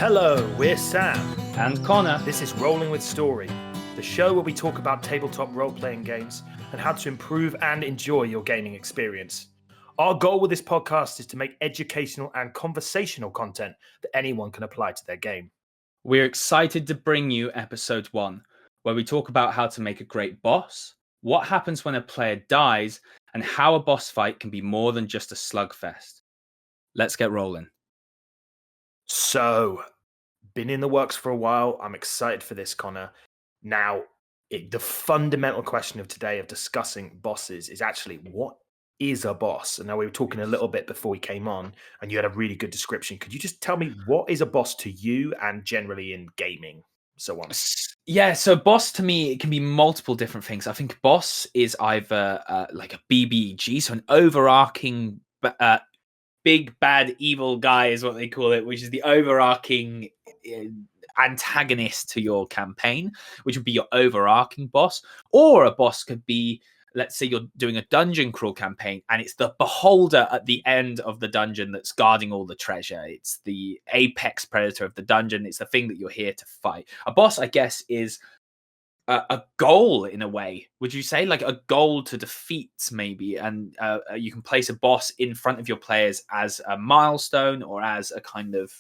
Hello, we're Sam. And Connor. This is Rolling with Story, the show where we talk about tabletop role-playing games and how to improve and enjoy your gaming experience. Our goal with this podcast is to make educational and conversational content that anyone can apply to their game. We're excited to bring you episode 1, where we talk about how to make a great boss, what happens when a player dies, and how a boss fight can be more than just a slugfest. Let's get rolling. So, been in the works for a while. I'm excited for this, Connor. Now, the fundamental question of today of discussing bosses is actually, what is a boss? And now we were talking a little bit before we came on, and you had a really good description. Could you just tell me what is a boss to you and generally in gaming, so on? Yeah, so boss to me, it can be multiple different things. I think boss is either like a BBG, so an overarching big bad evil guy is what they call it, which is the overarching antagonist to your campaign, which would be your overarching boss. Or a boss could be, let's say you're doing a dungeon crawl campaign and it's the beholder at the end of the dungeon that's guarding all the treasure. It's the apex predator of the dungeon. It's the thing that you're here to fight. A boss, I guess, is a goal in a way. Would you say like a goal to defeat maybe? And you can place a boss in front of your players as a milestone or as a kind of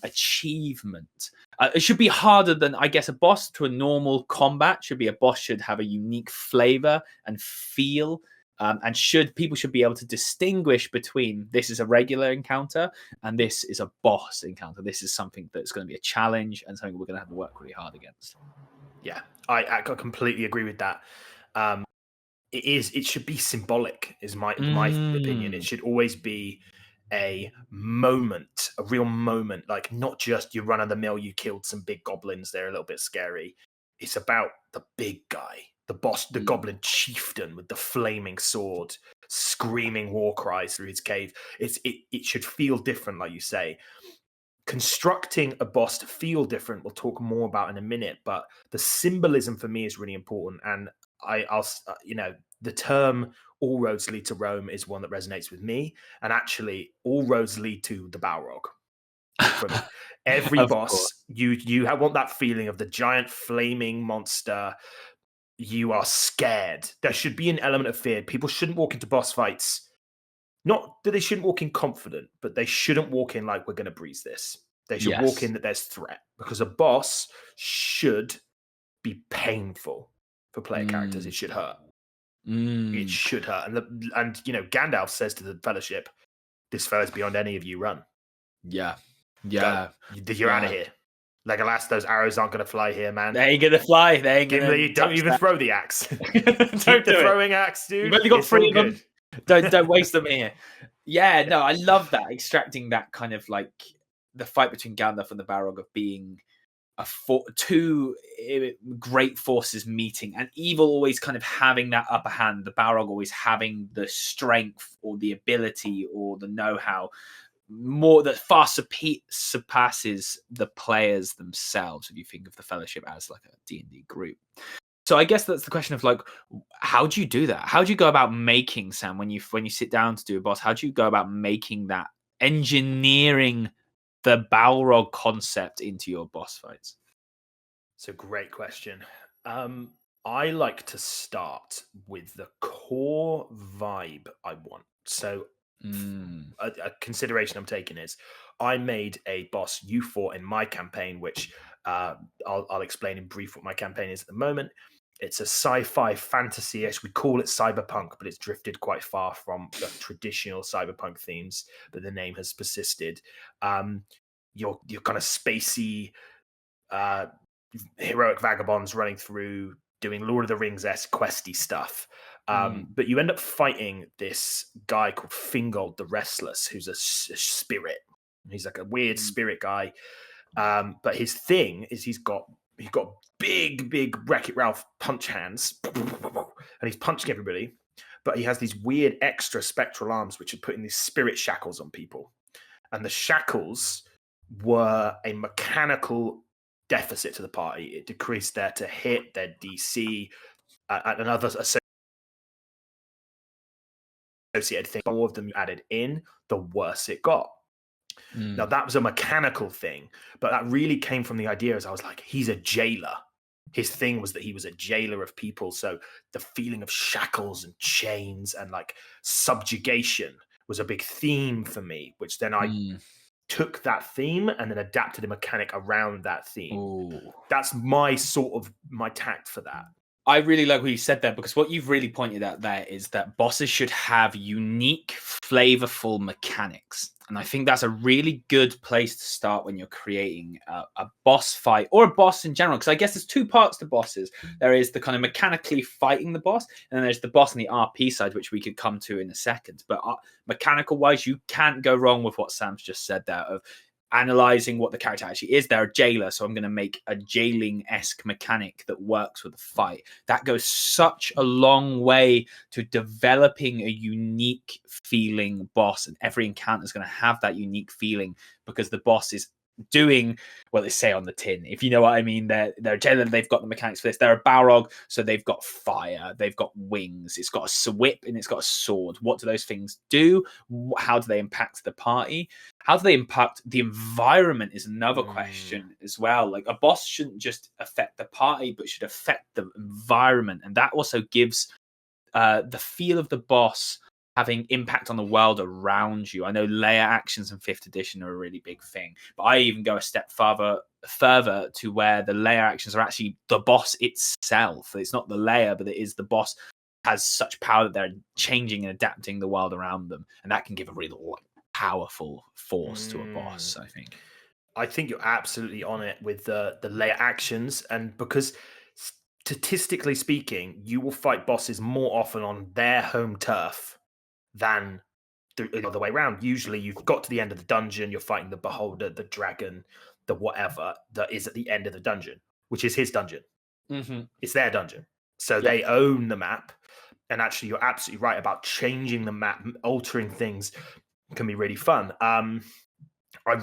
achievement. It should be harder than, I guess, a boss to a normal combat. A boss should have a unique flavor and feel, and people should be able to distinguish between this is a regular encounter and this is a boss encounter. This is something that's going to be a challenge and something we're going to have to work really hard against. Yeah, I completely agree with that. It should be symbolic, is my opinion. It should always be a moment, a real moment, like not just you run of the mill, you killed some big goblins, they're a little bit scary. It's about the big guy, the boss, the goblin chieftain with the flaming sword, screaming war cries through his cave. It should feel different, like you say. Constructing a boss to feel different, we'll talk more about in a minute, but the symbolism for me is really important. And I'll the term all roads lead to Rome is one that resonates with me. And actually, all roads lead to the Balrog. For me. Every boss, you want that feeling of the giant flaming monster. You are scared. There should be an element of fear. People shouldn't walk into boss fights. Not that they shouldn't walk in confident, but they shouldn't walk in like we're going to breeze this. They should walk in that there's threat, because a boss should be painful for player characters. It should hurt. It should hurt. And Gandalf says to the Fellowship, "This fella's beyond any of you. Run." Yeah. You're out of here. Legolas, those arrows aren't going to fly here, man. They ain't going to fly. They ain't going to. Don't even throw the axe. Don't do throwing axe, dude. You've only got 3 of them. Don't waste them here. Yeah, no, I love that, extracting that kind of like the fight between Gandalf and the Balrog of being two great forces meeting, and evil always kind of having that upper hand, the Balrog always having the strength or the ability or the know-how more that far surpasses the players themselves, if you think of the Fellowship as like a D&D group. So I guess that's the question of like, how do you do that? How do you go about making, Sam, when you sit down to do a boss, how do you go about making that, engineering the Balrog concept into your boss fights? It's a great question. I like to start with the core vibe I want. So a consideration I'm taking is I made a boss you fought in my campaign, which I'll explain in brief what my campaign is at the moment. It's a sci-fi fantasy-ish. We call it cyberpunk, but it's drifted quite far from the traditional cyberpunk themes, but the name has persisted. You're kind of spacey, heroic vagabonds running through, doing Lord of the Rings-esque questy stuff. But you end up fighting this guy called Fingold the Restless, who's a spirit. He's like a weird spirit guy. But his thing is he's got big Wreck-It Ralph punch hands, and he's punching everybody. But he has these weird extra spectral arms, which are putting these spirit shackles on people. And the shackles were a mechanical deficit to the party. It decreased their to hit, their DC, and other associated things. The more of them you added in, the worse it got. Now that was a mechanical thing, but that really came from the idea as I was like, he's a jailer. His thing was that he was a jailer of people. So the feeling of shackles and chains and like subjugation was a big theme for me, which then I took that theme and then adapted a mechanic around that theme. Ooh. That's my my tact for that. I really like what you said there, because what you've really pointed out there is that bosses should have unique, flavorful mechanics. And I think that's a really good place to start when you're creating a boss fight, or a boss in general. Because I guess there's two parts to bosses. There is the kind of mechanically fighting the boss, and then there's the boss on the RP side, which we could come to in a second. But mechanical wise, you can't go wrong with what Sam's just said there of analyzing what the character actually is. They're a jailer, so I'm going to make a jailing-esque mechanic that works with the fight. That goes such a long way to developing a unique feeling boss, and every encounter is going to have that unique feeling because the boss is doing, well, they say on the tin, if you know what I mean. They're a jailer, they've got the mechanics for this. They're a Balrog, so they've got fire, they've got wings, it's got a whip, and it's got a sword. What do those things do? How do they impact the party? How do they impact the environment is another question as well. Like, a boss shouldn't just affect the party, but should affect the environment. And that also gives the feel of the boss having impact on the world around you. I know layer actions in 5th edition are a really big thing, but I even go a step further to where the layer actions are actually the boss itself. It's not the layer, but it is the boss has such power that they're changing and adapting the world around them. And that can give a really powerful force to a boss, I think. I think you're absolutely on it with the layer actions. And because statistically speaking, you will fight bosses more often on their home turf than the other way around. Usually you've got to the end of the dungeon, you're fighting the beholder, the dragon, the whatever that is at the end of the dungeon, which is his dungeon. It's their dungeon. So they own the map. And actually, you're absolutely right about changing the map, altering things can be really fun. I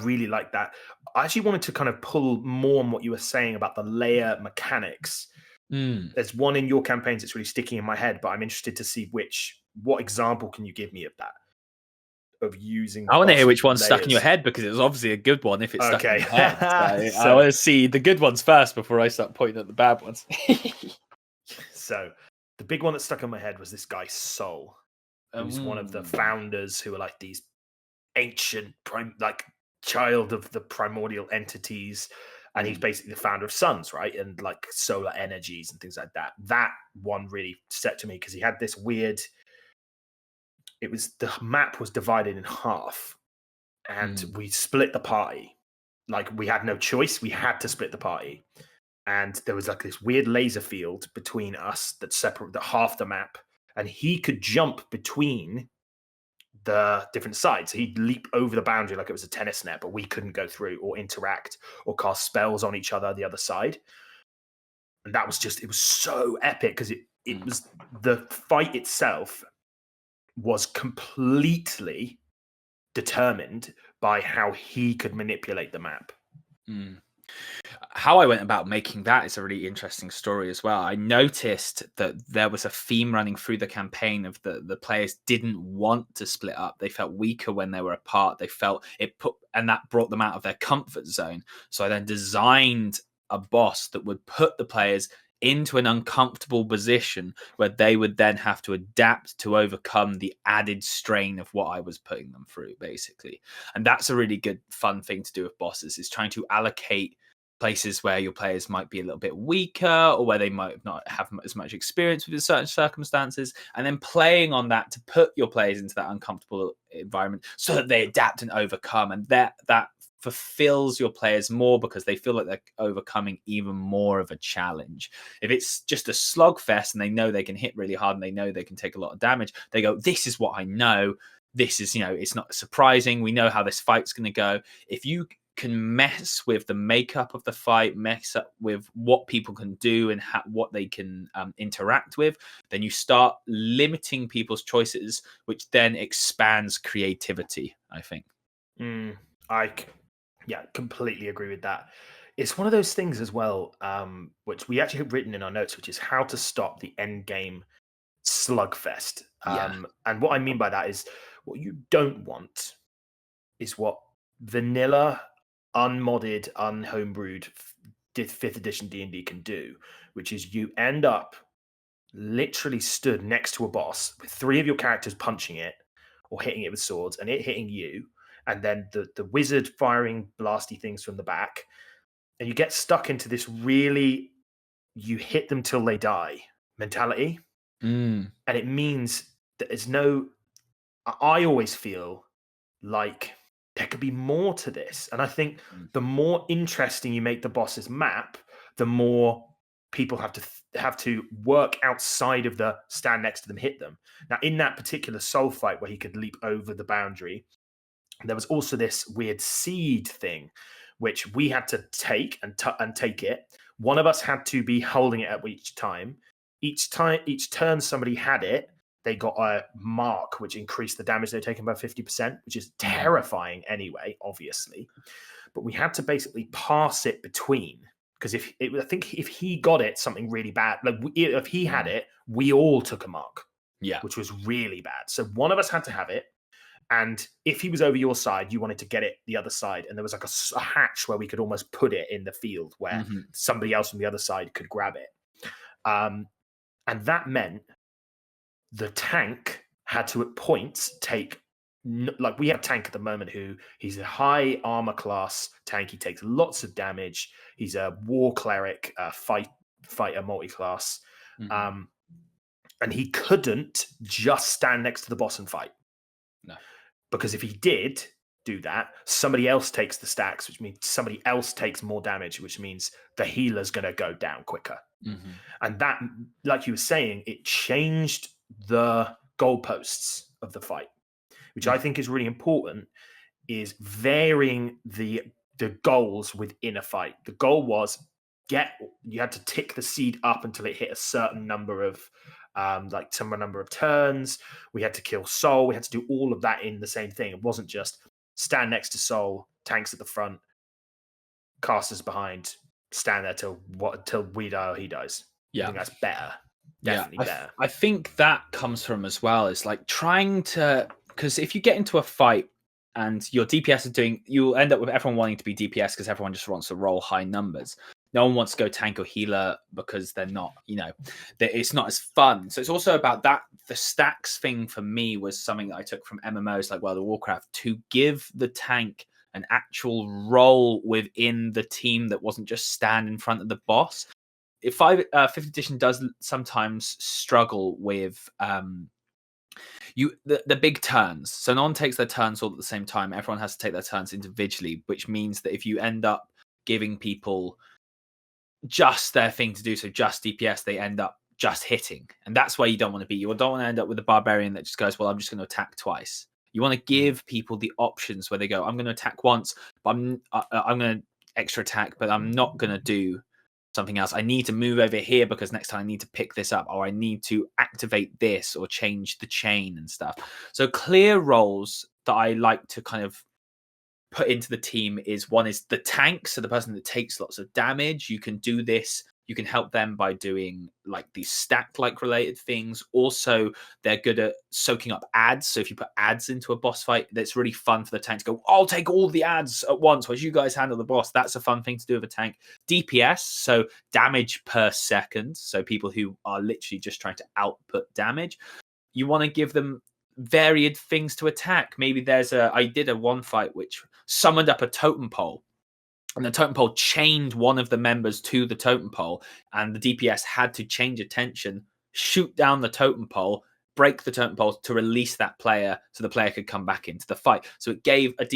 really like that. I actually wanted to kind of pull more on what you were saying about the layer mechanics. There's one in your campaigns that's really sticking in my head, but I'm interested to see what example can you give me of that? Of using. I want to hear which one's stuck in your head, because it was obviously a good one if it's stuck in your head. So I want to see the good ones first before I start pointing at the bad ones. So the big one that stuck in my head was this guy Sol, who's one of the founders who are like these ancient child of the primordial entities. And he's basically the founder of suns, right? And like solar energies and things like that. That one really stuck to me because he had this weird. The map was divided in half, and we split the party. Like, we had no choice; we had to split the party. And there was like this weird laser field between us that separated half the map, and he could jump between the different sides. He'd leap over the boundary like it was a tennis net, but we couldn't go through or interact or cast spells on each other the other side. And that was it was so epic because it was the fight itself was completely determined by how he could manipulate the map. How I went about making that is a really interesting story as well. I noticed that there was a theme running through the campaign of the players didn't want to split up. They felt weaker when they were apart. They felt and that brought them out of their comfort zone. So I then designed a boss that would put the players into an uncomfortable position where they would then have to adapt to overcome the added strain of what I was putting them through, basically. And that's a really good, fun thing to do with bosses, is trying to allocate places where your players might be a little bit weaker or where they might not have as much experience with certain circumstances, and then playing on that to put your players into that uncomfortable environment so that they adapt and overcome. And that fulfills your players more because they feel like they're overcoming even more of a challenge. If it's just a slogfest and they know they can hit really hard and they know they can take a lot of damage, they go, this is what I know. This is, it's not surprising. We know how this fight's going to go. If you can mess with the makeup of the fight, mess up with what people can do and what they can interact with, then you start limiting people's choices, which then expands creativity, I think. I completely agree with that. It's one of those things as well, which we actually have written in our notes, which is how to stop the end game slugfest. And what I mean by that is what you don't want is what vanilla, unmodded, unhomebrewed 5th edition D&D can do, which is you end up literally stood next to a boss with 3 of your characters punching it or hitting it with swords and it hitting you, and then the wizard firing blasty things from the back, and you get stuck into this really you hit them till they die mentality. And it means that there's no, I always feel like there could be more to this. And I think the more interesting you make the boss's map, the more people have to work outside of the stand next to them, hit them. Now, in that particular soul fight where he could leap over the boundary, there was also this weird seed thing, which we had to take and take it. One of us had to be holding it at each time. Each turn somebody had it, they got a mark which increased the damage they're taking by 50%, which is terrifying anyway, obviously. But we had to basically pass it between, because I think if he got it, something really bad, like if he had it, we all took a mark, which was really bad. So one of us had to have it, and if he was over your side, you wanted to get it the other side, and there was like a hatch where we could almost put it in the field where somebody else from the other side could grab it. And that meant the tank had to at points take, like we have a tank at the moment he's a high armor class tank. He takes lots of damage. He's a war cleric, fighter multi-class. And he couldn't just stand next to the boss and fight. No. Because if he did do that, somebody else takes the stacks, which means somebody else takes more damage, which means the healer's going to go down quicker. And that, like you were saying, it changed the goalposts of the fight, which I think is really important, is varying the goals within a fight. The goal was you had to tick the seed up until it hit a certain number of number of turns. We had to kill Soul. We had to do all of that in the same thing. It wasn't just stand next to Soul, tanks at the front, casters behind, stand there till we die or he dies. I think that's better. Definitely better. I think that comes from as well is like trying to, because if you get into a fight and your DPS is you'll end up with everyone wanting to be DPS because everyone just wants to roll high numbers. No one wants to go tank or healer because they're not, it's not as fun. So it's also about that. The stacks thing for me was something that I took from MMOs like World of Warcraft, to give the tank an actual role within the team that wasn't just stand in front of the boss. If 5th edition does sometimes struggle with the big turns. So no one takes their turns all at the same time. Everyone has to take their turns individually, which means that if you end up giving people just their thing to do, so just DPS, they end up just hitting. And that's where you don't want to be. You don't want to end up with a barbarian that just goes, well, I'm just going to attack twice. You want to give people the options where they go, I'm going to attack once, but I'm going to extra attack, but I'm not going to do something else. I need to move over here because next time I need to pick this up, or I need to activate this or change the chain and stuff. So clear roles that I like to kind of put into the team is, one is the tank. So the person that takes lots of damage, you can do this. You can help them by doing like these stack-like related things. Also, they're good at soaking up ads. So if you put ads into a boss fight, that's really fun for the tank to go, I'll take all the ads at once while you guys handle the boss. That's a fun thing to do with a tank. DPS, so damage per second. So people who are literally just trying to output damage. You want to give them varied things to attack. Maybe I did a one fight which summoned up a totem pole. And the totem pole chained one of the members to the totem pole, and the DPS had to change attention, shoot down the totem pole, break the totem pole to release that player so the player could come back into the fight. So it gave a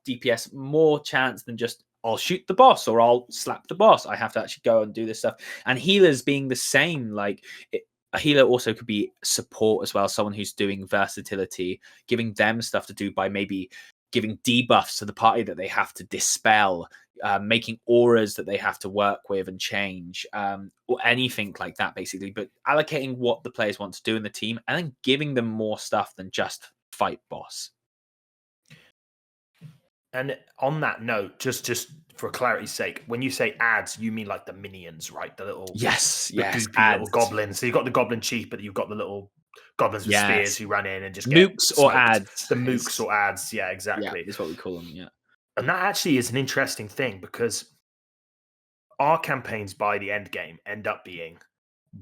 DPS more chance than just, I'll shoot the boss or I'll slap the boss. I have to actually go and do this stuff. And healers being the same, a healer also could be support as well, someone who's doing versatility, giving them stuff to do by maybe giving debuffs to the party that they have to dispel, making auras that they have to work with and change, or anything like that, basically. But allocating what the players want to do in the team and then giving them more stuff than just fight boss. And on that note, just for clarity's sake, when you say ads, you mean like the minions, right? The little little goblins. So you've got the goblin chief, but you've got the little goblins with spears who run in and just get mooks or smoked. ads. The mooks or ads, yeah, exactly. Yeah, is what we call them. Yeah. And that actually is an interesting thing, because our campaigns by the end game end up being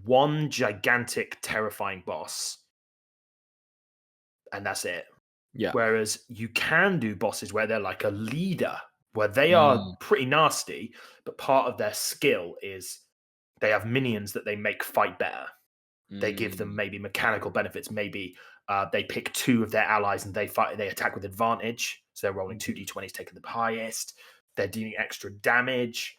one gigantic, terrifying boss, and that's it. Yeah. Whereas you can do bosses where they're like a leader, where they are Mm. pretty nasty, but part of their skill is they have minions that they make fight better. They give them maybe mechanical benefits. Maybe they pick two of their allies and they attack with advantage. So they're rolling 2d20s, taking the highest. They're dealing extra damage.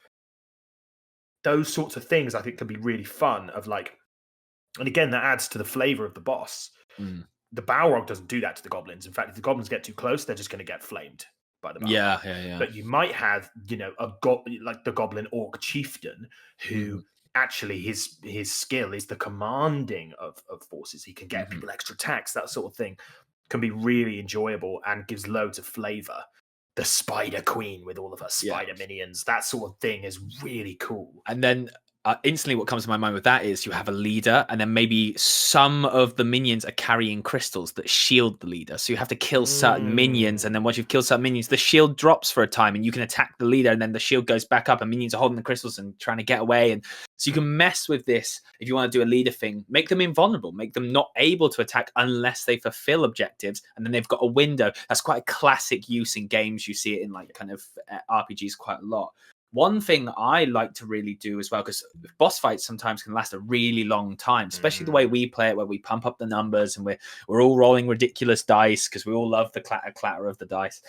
Those sorts of things I think can be really fun. And again, that adds to the flavor of the boss. Mm. The Balrog doesn't do that to the goblins. In fact, if the goblins get too close, they're just going to get flamed by the Balrog. Yeah. But you might have, like the Goblin Orc Chieftain, who actually his skill is the commanding of forces. He can get people extra attacks. That sort of thing can be really enjoyable and gives loads of flavor. The Spider Queen with all of her spider minions, that sort of thing is really cool. And then instantly what comes to my mind with that is you have a leader, and then maybe some of the minions are carrying crystals that shield the leader. So you have to kill certain minions, and then once you've killed certain minions, the shield drops for a time, and you can attack the leader, and then the shield goes back up, and minions are holding the crystals and trying to get away. And so you can mess with this if you want to do a leader thing. Make them invulnerable, make them not able to attack unless they fulfill objectives, and then they've got a window. That's quite a classic use in games. You see it in like kind of RPGs quite a lot. One thing that I like to really do as well, because boss fights sometimes can last a really long time, especially the way we play it, where we pump up the numbers and we're all rolling ridiculous dice because we all love the clatter of the dice.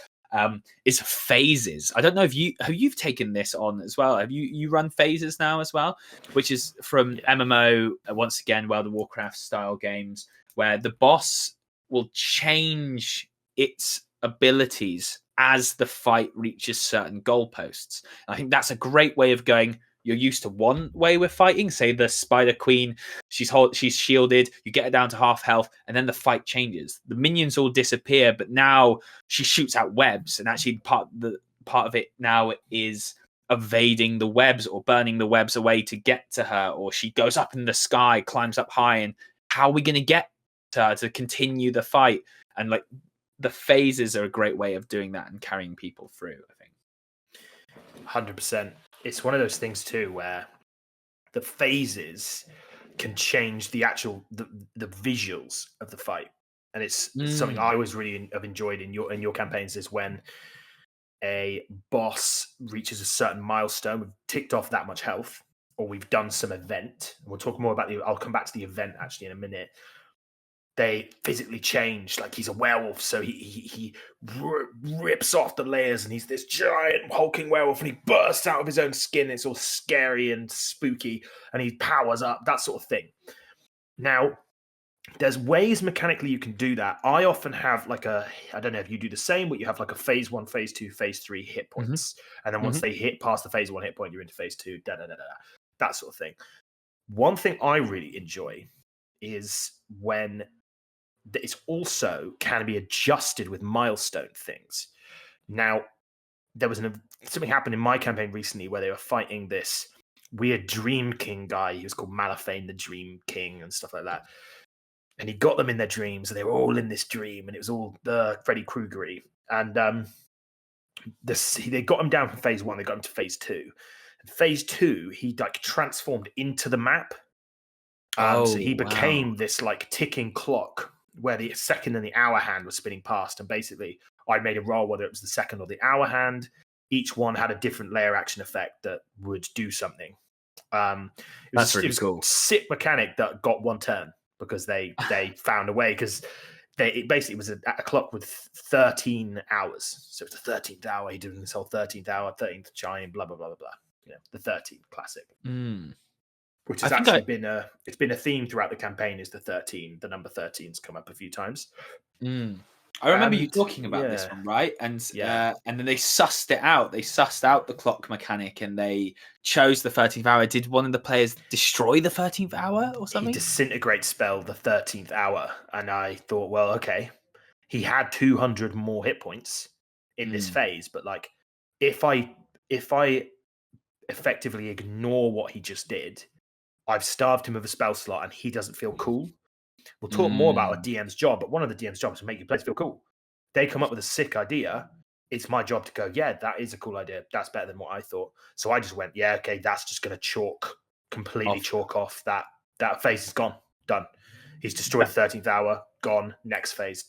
Is phases. I don't know if you've taken this on as well. Have you run phases now as well, which is from MMO once again, World of Warcraft style games, where the boss will change its abilities as the fight reaches certain goalposts. I think that's a great way of going. You're used to one way we're fighting, say the Spider Queen, she's shielded, you get her down to half health, and then the fight changes. The minions all disappear, but now she shoots out webs, and actually part of it now is evading the webs or burning the webs away to get to her, or she goes up in the sky, climbs up high, and how are we going to get to her to continue the fight? And like, the phases are a great way of doing that and carrying people through, I think. 100%. It's one of those things too where the phases can change the actual the visuals of the fight, and it's something I always really have enjoyed in your campaigns, is when a boss reaches a certain milestone, we've ticked off that much health, or we've done some event. We'll talk more about I'll come back to the event actually in a minute. They physically change, like he's a werewolf, so he rips off the layers, and he's this giant hulking werewolf, and he bursts out of his own skin. It's all scary and spooky, and he powers up, that sort of thing. Now, there's ways mechanically you can do that. I often have I don't know if you do the same, but you have like a phase 1, phase 2, phase 3 hit points, and then once they hit past the phase 1 hit point, you're into phase 2, that sort of thing. One thing I really enjoy is when it's also can be adjusted with milestone things. Now, there was something happened in my campaign recently where they were fighting this weird Dream King guy. He was called Malifane the Dream King and stuff like that. And he got them in their dreams, and they were all in this dream, and it was all Freddy Krueger-y. And they got him down from phase 1, they got him to phase 2. And phase 2, he like transformed into the map. So he became this like ticking clock where the second and the hour hand was spinning past, and basically I made a roll whether it was the second or the hour hand. Each one had a different layer action effect that would do something. That's really cool. Sick mechanic that got one turn because they found a way, because it basically was a clock with 13 hours. So it's the 13th hour. He did this whole 13th hour, 13th chime, blah blah blah blah blah. The 13th classic. Which has actually been a theme throughout the campaign, is the 13. The number 13's come up a few times. I remember you talking about this one, right? And then they sussed it out. They sussed out the clock mechanic, and they chose the 13th hour. Did one of the players destroy the 13th hour or something? He disintegrate spell the 13th hour, and I thought, well, okay, he had 200 more hit points in this phase, but like, if I effectively ignore what he just did, I've starved him of a spell slot, and he doesn't feel cool. We'll talk more about a DM's job, but one of the DM's jobs is to make your players feel cool. They come up with a sick idea. it's my job to go, yeah, that is a cool idea. That's better than what I thought. So I just went, yeah, okay, that's just going to completely chalk off that phase is gone, done. He's destroyed the 13th hour, gone, next phase.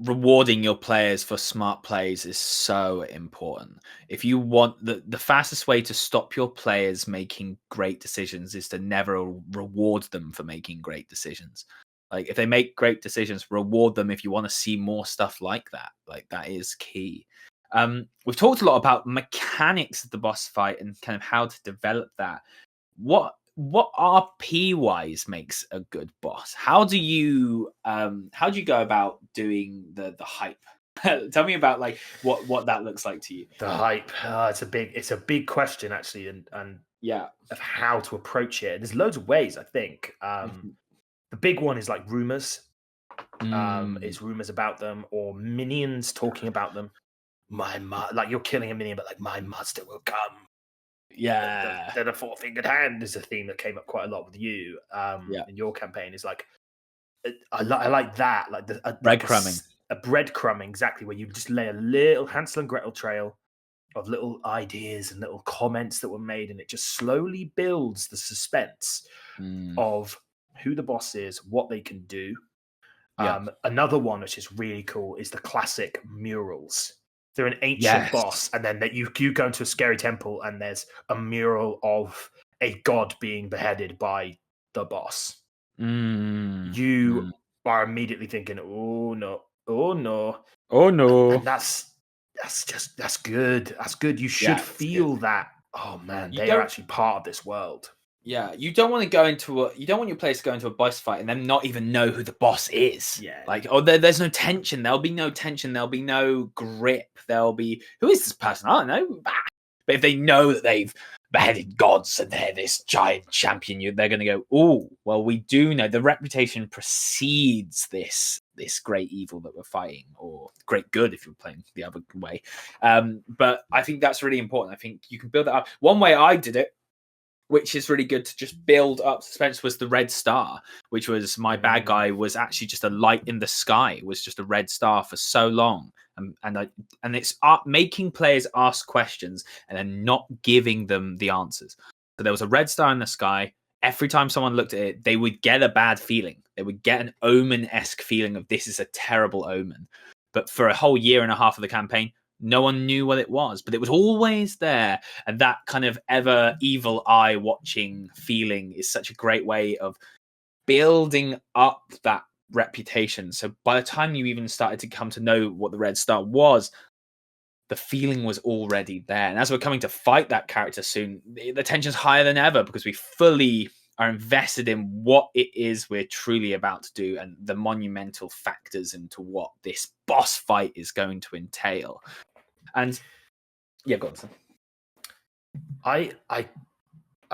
Rewarding your players for smart plays is so important. If you want the fastest way to stop your players making great decisions is to never reward them for making great decisions. Like if they make great decisions, reward them if you want to see more stuff like that. Like that is key. We've talked a lot about mechanics of the boss fight and kind of how to develop that. What RP wise makes a good boss? How do you go about doing the hype? Tell me about like what that looks like to you. The hype. It's a big question actually, and yeah, of how to approach it. There's loads of ways, I think. The big one is like rumors. Is rumors about them or minions talking about them. Like you're killing a minion, but like my master will come. Yeah, the four-fingered hand is a theme that came up quite a lot with you in your campaign. Is like I like that, like breadcrumbing, a breadcrumbing, exactly, where you just lay a little Hansel and Gretel trail of little ideas and little comments that were made, and it just slowly builds the suspense of who the boss is, what they can do. Another one which is really cool is the classic murals. They're an ancient boss, and then that you go into a scary temple, and there's a mural of a god being beheaded by the boss. You are immediately thinking, "Oh no, oh no, oh no!" And that's good. That's good. You should feel that. Oh man, they are actually part of this world. Yeah, you don't want to go into you don't want your players to go into a boss fight and then not even know who the boss is. Yeah. Like, there's no tension. There'll be no tension. There'll be no grip. There'll be, who is this person? I don't know. But if they know that they've beheaded gods and they're this giant champion, they're going to go, oh, well, we do know the reputation precedes this great evil that we're fighting, or great good if you're playing the other way. But I think that's really important. I think you can build that up. One way I did it, which is really good to just build up suspense, was the red star, which was my bad guy was actually just a light in the sky. It was just a red star for so long. And it's making players ask questions and then not giving them the answers. So there was a red star in the sky. Every time someone looked at it, they would get a bad feeling. They would get an omen-esque feeling of this is a terrible omen. But for a whole year and a half of the campaign, no one knew what it was, but it was always there. And that kind of ever evil eye watching feeling is such a great way of building up that reputation. So by the time you even started to come to know what the red star was, the feeling was already there. And as we're coming to fight that character soon, the tension's higher than ever because we fully are invested in what it is we're truly about to do and the monumental factors into what this boss fight is going to entail. And yeah, go on, son. I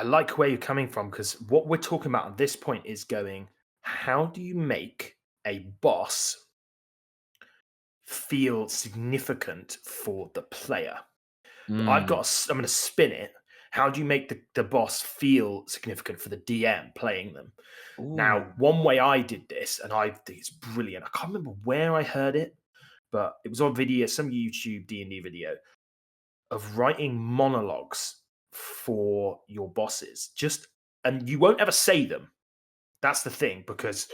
like where you're coming from, because what we're talking about at this point is going, how do you make a boss feel significant for the player? I'm going to spin it. How do you make the boss feel significant for the DM playing them? Ooh. Now, one way I did this, and I think it's brilliant. I can't remember where I heard it, but it was on video, some YouTube D&D video, of writing monologues for your bosses. And you won't ever say them. That's the thing, because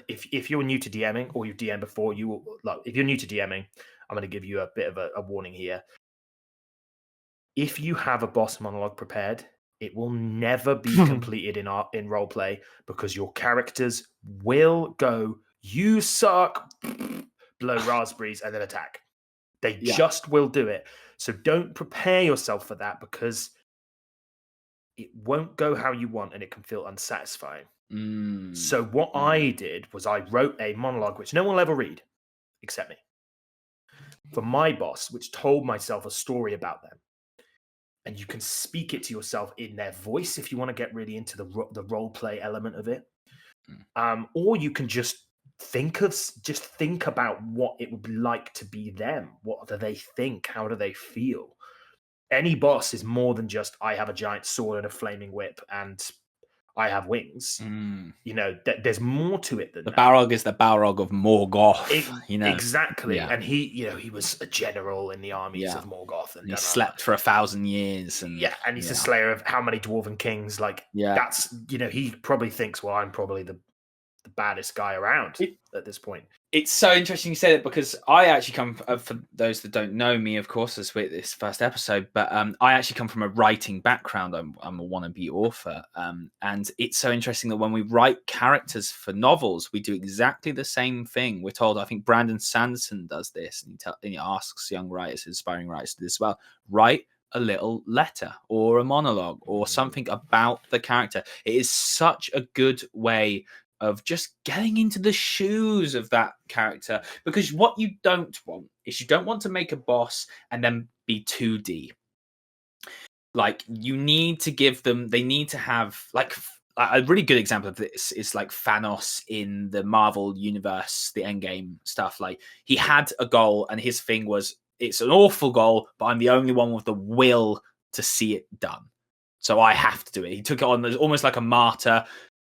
if you're new to DMing or you've DM'd before, if you're new to DMing, I'm going to give you a bit of a warning here. If you have a boss monologue prepared, it will never be completed in roleplay, because your characters will go, "You suck," blow raspberries, and then attack. They just will do it. So don't prepare yourself for that, because it won't go how you want and it can feel unsatisfying. So what I did was I wrote a monologue, which no one will ever read except me, for my boss, which told myself a story about them. And you can speak it to yourself in their voice if you want to get really into the role play element of it. Or you can just think about what it would be like to be them. What do they think? How do they feel? Any boss is more than just, I have a giant sword and a flaming whip and I have wings. Mm. You know, there's more to it than The that. Balrog is the Balrog of Morgoth, you know. Exactly. Yeah. And he was a general in the armies of Morgoth, and he slept for 1,000 years, and and he's the slayer of how many dwarven kings? Like, that's, you know, he probably thinks, well, I'm probably the baddest guy around at this point. It's so interesting you say that, because I actually come, for those that don't know me, of course, as with this first episode, but I actually come from a writing background. I'm a wannabe author, and it's so interesting that when we write characters for novels, we do exactly the same thing. We're told, I think Brandon Sanderson does this, and he asks young writers, aspiring writers to do this as well, write a little letter or a monologue or something about the character. It is such a good way of just getting into the shoes of that character, because what you don't want is, you don't want to make a boss and then be 2D. Like, you need to give them, they need to have, like, a really good example of this is like Thanos in the Marvel universe, the Endgame stuff. Like, he had a goal, and his thing was, it's an awful goal, but I'm the only one with the will to see it done, so I have to do it. He took it on as almost like a martyr.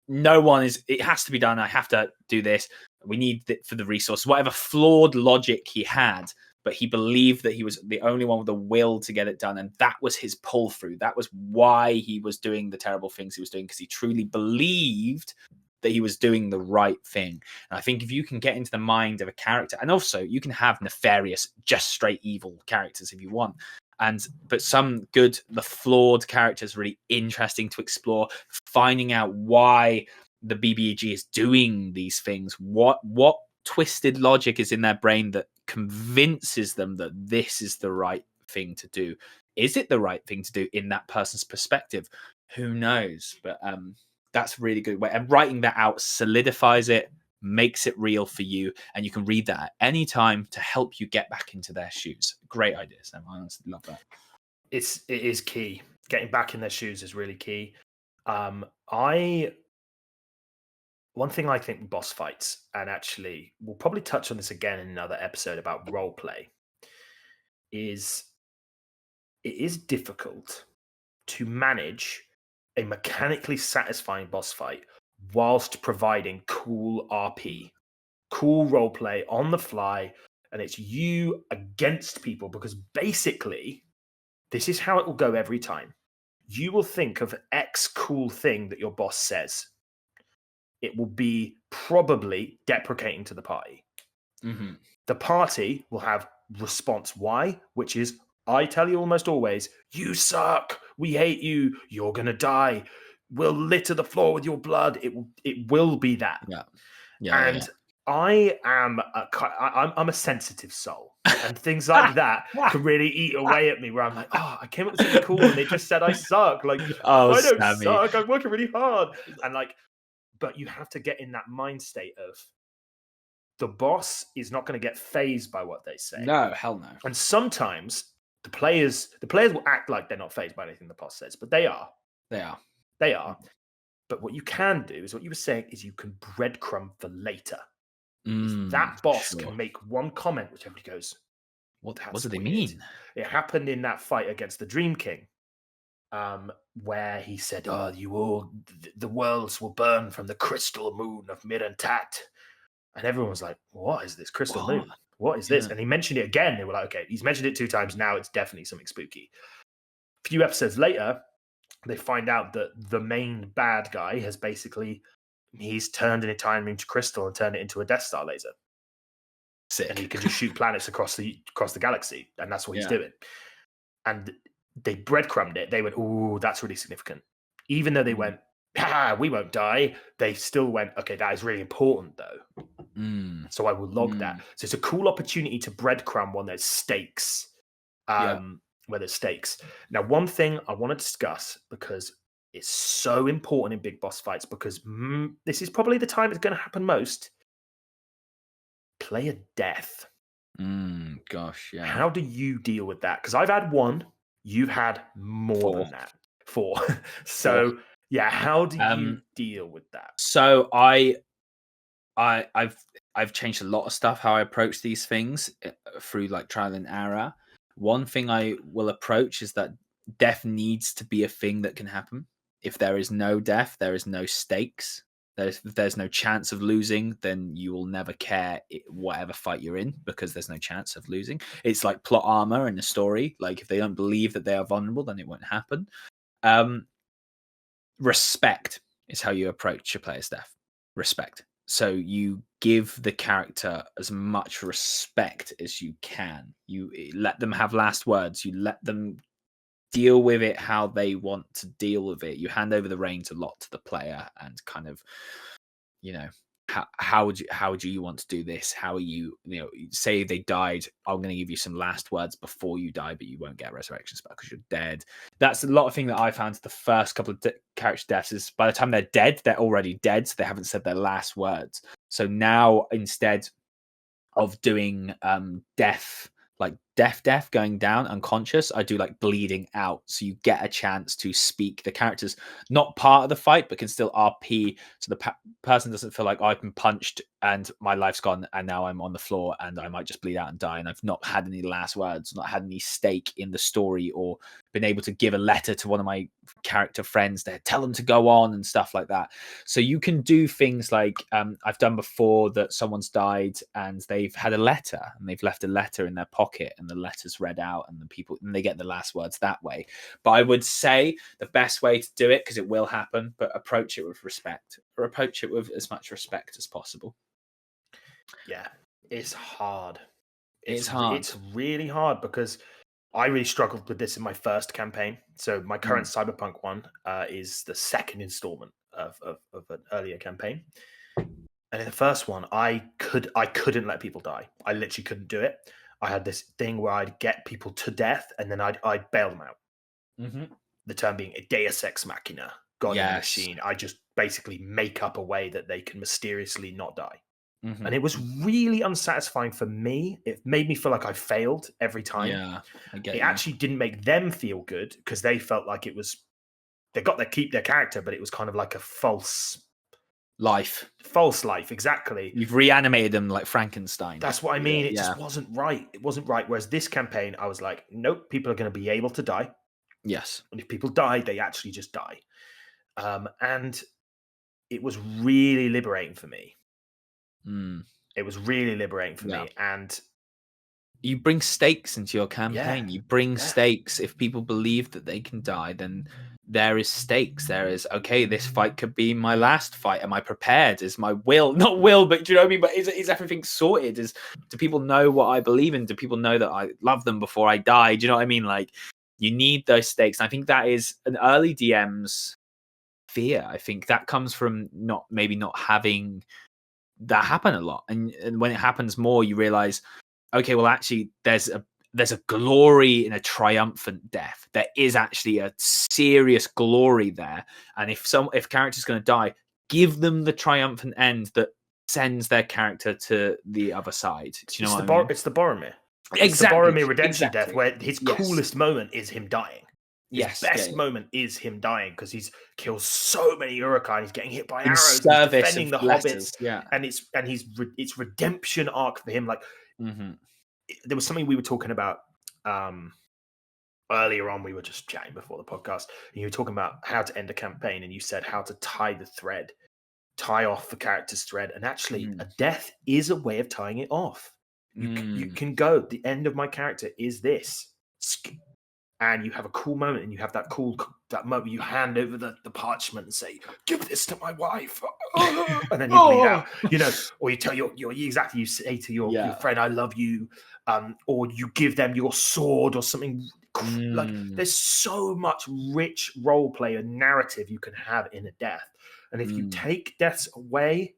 No one is, it has to be done. I have to do this. We need it for the resource, whatever flawed logic he had, but he believed that he was the only one with the will to get it done. And that was his pull through. That was why he was doing the terrible things he was doing, because he truly believed that he was doing the right thing. And I think if you can get into the mind of a character, and also you can have nefarious, just straight evil characters if you want, but some good, the flawed characters, really interesting to explore, finding out why the BBEG is doing these things, what twisted logic is in their brain that convinces them that this is the right thing to do. Is it the right thing to do in that person's perspective? Who knows? But that's a really good way, and writing that out solidifies it, makes it real for you, and you can read that at any time to help you get back into their shoes. Great idea, Sam. I honestly love that. It is key. Getting back in their shoes is really key. One thing I think with boss fights, and actually we'll probably touch on this again in another episode about role play, is it is difficult to manage a mechanically satisfying boss fight whilst providing cool RP, cool role play on the fly, and it's you against people, because basically this is how it will go every time. You will think of X cool thing that your boss says. It will be probably deprecating to the party. Mm-hmm. The party will have response Y, which is, I tell you almost always, you suck, we hate you, you're going to die, we'll litter the floor with your blood. It will be that. Yeah. I am I'm a sensitive soul, and things like that can really eat away at me, where I'm like, oh, I came up with something cool and they just said I suck. Like, I don't suck, I'm working really hard. And like, but you have to get in that mind state of, the boss is not going to get fazed by what they say. No, hell no. And sometimes the players will act like they're not fazed by anything the boss says, but they are. They are. But what you can do is, what you were saying, is you can breadcrumb for later. That boss can make one comment which everybody goes, what do they mean? It happened in that fight against the Dream King, where he said, the worlds will burn from the crystal moon of Mirantat. And everyone was like, what is this crystal moon? What is this? And he mentioned it again. They were like, okay, he's mentioned it 2 times. Now it's definitely something spooky. A few episodes later, they find out that the main bad guy has basically, he's turned an entire moon to crystal and turned it into a Death Star laser. Sick. And he can just shoot planets across the galaxy. And that's what he's doing. And they breadcrumbed it. They went, ooh, that's really significant. Even though they went, we won't die, they still went, okay, that is really important though. So I will log that. So it's a cool opportunity to breadcrumb when there's stakes. Where there's stakes. Now, one thing I want to discuss, because it's so important in big boss fights, because this is probably the time it's going to happen most. Player death. Gosh, yeah. How do you deal with that? Because I've had 1, you've had more than that. 4. So 4. Yeah, how do you deal with that? So I've changed a lot of stuff how I approach these things through like trial and error. One thing I will approach is that death needs to be a thing that can happen. If there is no death, there is no stakes. If there's no chance of losing, then you will never care whatever fight you're in, because there's no chance of losing. It's like plot armor in the story. Like, if they don't believe that they are vulnerable, then it won't happen. Respect is how you approach a player's death. Respect. So you give the character as much respect as you can. You let them have last words. You let them deal with it how they want to deal with it. You hand over the reins a lot to the player, and kind of, you know, how would you want to do this? How are you, say they died, I'm going to give you some last words before you die, but you won't get resurrection spell because you're dead. That's a lot of thing that I found. The first couple of character deaths is, by the time they're dead, they're already dead, so they haven't said their last words. So now, instead of doing death going down unconscious, I do like bleeding out, so you get a chance to speak. The character's not part of the fight but can still RP, so the person doesn't feel like, I've been punched and my life's gone and now I'm on the floor and I might just bleed out and die, and I've not had any last words, not had any stake in the story, or been able to give a letter to one of my character friends to tell them to go on and stuff like that. So you can do things like, I've done before that someone's died and they've had a letter and they've left a letter in their pocket, and the letter's read out, and they get the last words that way. But I would say the best way to do it, because it will happen, but approach it with respect, or approach it with as much respect as possible. Yeah, it's hard. It's hard. It's really hard, because I really struggled with this in my first campaign. So my current Cyberpunk one is the second installment of an earlier campaign. And in the first one, I couldn't let people die. I literally couldn't do it. I had this thing where I'd get people to death and then I'd bail them out. Mm-hmm. The term being a deus ex machina, God in the machine. I just basically make up a way that they can mysteriously not die. Mm-hmm. And it was really unsatisfying for me. It made me feel like I failed every time. Yeah, I get it. Actually didn't make them feel good, because they felt like they got to keep their character, but it was kind of like a false life, exactly. You've reanimated them like Frankenstein. That's what I mean. It just wasn't right. It wasn't right. Whereas this campaign, I was like, nope, people are going to be able to die. Yes. And if people die, they actually just die. And it was really liberating for me. It was really liberating for me. And you bring stakes into your campaign. You bring stakes. If people believe that they can die, then there is stakes. There is, okay, this fight could be my last fight. Am I prepared? Is my will, not will, but do you know what I mean? But is everything sorted? Do people know what I believe in? Do people know that I love them before I die? Do you know what I mean? Like, you need those stakes. And I think that is an early DM's fear. I think that comes from not having that happen a lot. And when it happens more, you realize, okay, well, actually, there's a glory in a triumphant death. There is actually a serious glory there. And if character's going to die, give them the triumphant end that sends their character to the other side. Do you know what I mean? It's the Boromir. Exactly. It's the Boromir redemption death, where his coolest moment is him dying. His best moment is him dying, because he's killed so many Uruk-hai. He's getting hit by arrows, he's defending the hobbits, and it's redemption arc for him. Like, there was something we were talking about earlier on. We were just chatting before the podcast, and you were talking about how to end a campaign, and you said how to tie off the character's thread. And actually, a death is a way of tying it off. You can go, the end of my character is this. And you have a cool moment, and you have that moment you hand over the parchment and say, "Give this to my wife," and then you bleed out, or you tell you say to your friend, "I love you," or you give them your sword or something. Like, there's so much rich role play and narrative you can have in a death, and if you take deaths away,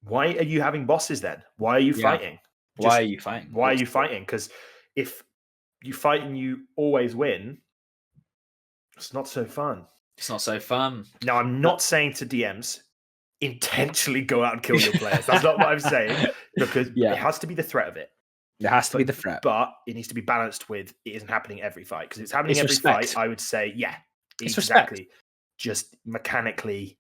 why are you having bosses then? Why are you fighting? Why are you fighting? Why are you fighting? Because if you fight and you always win, it's not so fun. It's not so fun. Now, I'm not saying to DMs, intentionally go out and kill your players. That's not what I'm saying, because it has to be the threat of it. There has to be the threat. But it needs to be balanced with, it isn't happening every fight. Because if it's happening every fight, I would say, it's exactly. Respect. Just mechanically,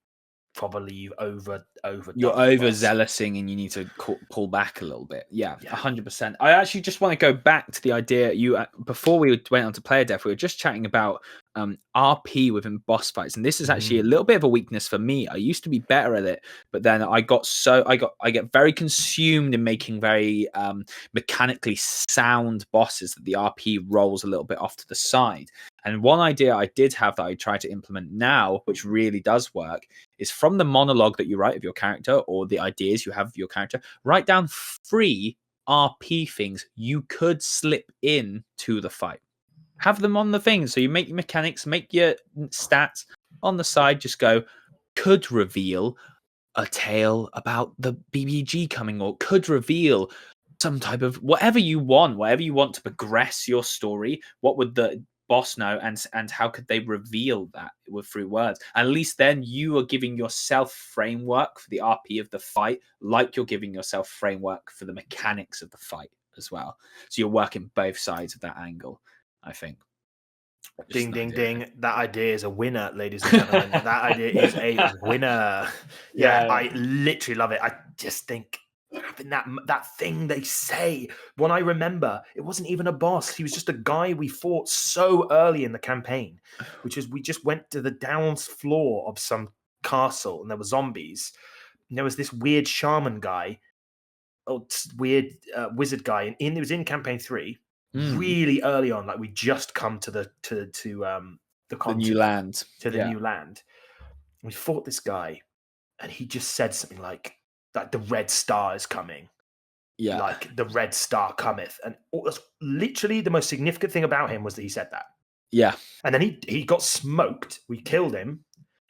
probably you're overzealousing, and you need to pull back a little bit. 100%. I actually just want to go back to the idea before we went on to player death, we were just chatting about RP within boss fights, and this is actually a little bit of a weakness for me. I used to be better at it, but then I get very consumed in making very mechanically sound bosses that the RP rolls a little bit off to the side. And one idea I did have that I try to implement now, which really does work, is from the monologue that you write of your character or the ideas you have of your character, write down 3 RP things you could slip in to the fight. Have them on the thing. So you make your mechanics, make your stats on the side, just go, could reveal a tale about the BBG coming, or could reveal some type of whatever you want to progress your story. What would the boss know, and how could they reveal that through words? At least then you are giving yourself framework for the RP of the fight, like you're giving yourself framework for the mechanics of the fight as well. So you're working both sides of that angle, I think. Ding, ding, ding. That idea is a winner, ladies and gentlemen. That idea is a winner. Yeah, I literally love it. I just think having that thing they say. When I remember, it wasn't even a boss. He was just a guy we fought so early in the campaign, which is we just went to the downs floor of some castle and there were zombies. And there was this weird shaman guy, weird wizard guy, and it was in campaign 3. Really early on, like we just come to the new land. New land. We fought this guy, and he just said something like the red star is coming. Yeah, like the red star cometh, and that's literally the most significant thing about him was that he said that. Yeah, and then he got smoked. We killed him.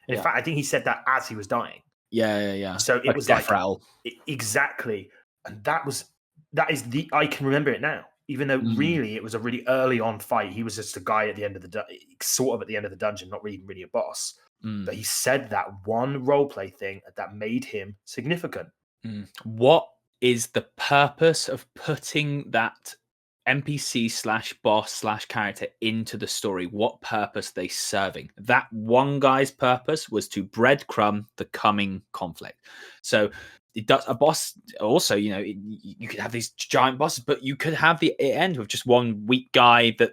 And in fact, I think he said that as he was dying. Yeah. So it was like rattle. Exactly, and that is I can remember it now. Even though really it was a really early on fight, he was just a guy at the end of the sort of at the end of the dungeon, not really a boss. But he said that one roleplay thing that made him significant. What is the purpose of putting that NPC / boss / character into the story? What purpose are they serving? That one guy's purpose was to breadcrumb the coming conflict. So it does a boss also, you could have these giant bosses, but you could have the end with just one weak guy that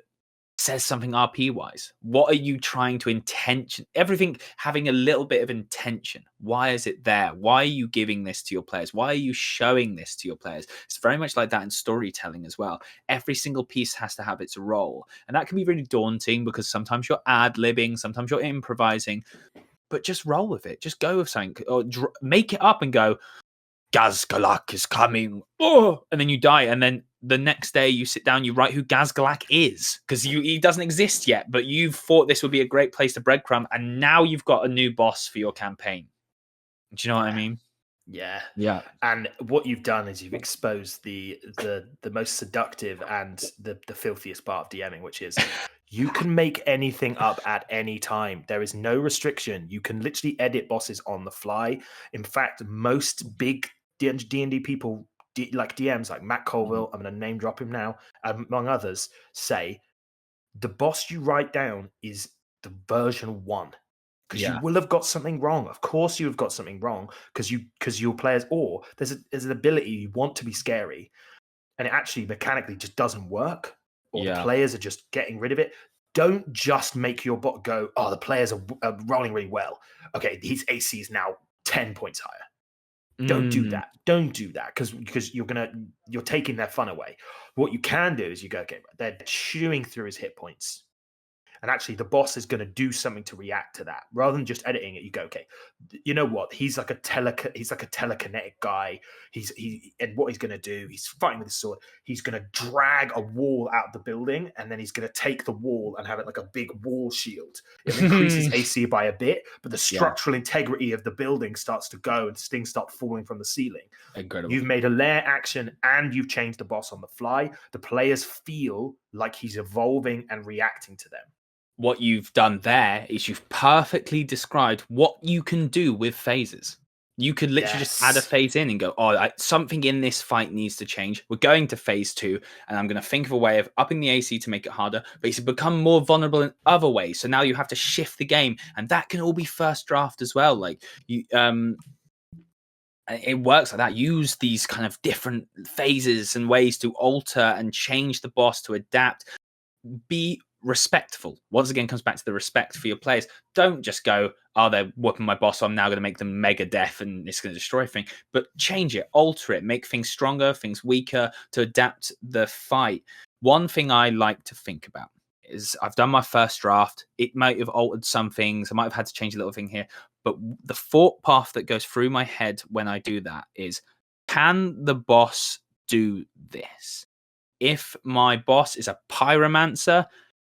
says something RP wise. What are you trying to intention? Everything having a little bit of intention. Why is it there? Why are you giving this to your players? Why are you showing this to your players? It's very much like that in storytelling as well. Every single piece has to have its role. And that can be really daunting because sometimes you're ad-libbing, sometimes you're improvising, but just roll with it. Just go with something or make it up and go, Gazgalak is coming. Oh, and then you die. And then the next day you sit down, you write who Gazgalak is because he doesn't exist yet, but you thought this would be a great place to breadcrumb. And now you've got a new boss for your campaign. Do you know what I mean? Yeah. And what you've done is you've exposed the most seductive and the filthiest part of DMing, which is you can make anything up at any time. There is no restriction. You can literally edit bosses on the fly. In fact, most big D&D people, like DMs, like Matt Colville, I'm going to name drop him now, among others, say the boss you write down is the version 1. Because you will have got something wrong. Of course, you have got something wrong because your players, or there's an ability you want to be scary, and it actually mechanically just doesn't work, or the players are just getting rid of it. Don't just make your bot go, oh, the players are rolling really well. Okay, his AC is now 10 points higher. Don't do that. Don't do that because you're taking their fun away. What you can do is you go, okay, they're chewing through his hit points. And actually, the boss is going to do something to react to that. Rather than just editing it, you go, okay, you know what? He's like a telekinetic guy. And what he's going to do, he's fighting with his sword. He's going to drag a wall out of the building, and then he's going to take the wall and have it like a big wall shield. It increases AC by a bit, but the structural integrity of the building starts to go, and things start falling from the ceiling. Incredible. You've made a lair action, and you've changed the boss on the fly. The players feel like he's evolving and reacting to them. What you've done there is you've perfectly described what you can do with phases. You could literally just add a phase in and go, something in this fight needs to change. We're going to phase 2, and I'm going to think of a way of upping the AC to make it harder, but it's become more vulnerable in other ways. So now you have to shift the game, and that can all be first draft as well. Like you, it works like that. Use these kind of different phases and ways to alter and change the boss to adapt. Be respectful. Once again, comes back to the respect for your players. Don't just go, oh, they're whooping my boss, so I'm now going to make them mega death and it's going to destroy everything. But change it, alter it, make things stronger, things weaker to adapt the fight. One thing I like to think about is I've done my first draft. It might have altered some things. I might have had to change a little thing here. But the thought path that goes through my head when I do that is, can the boss do this? If my boss is a pyromancer,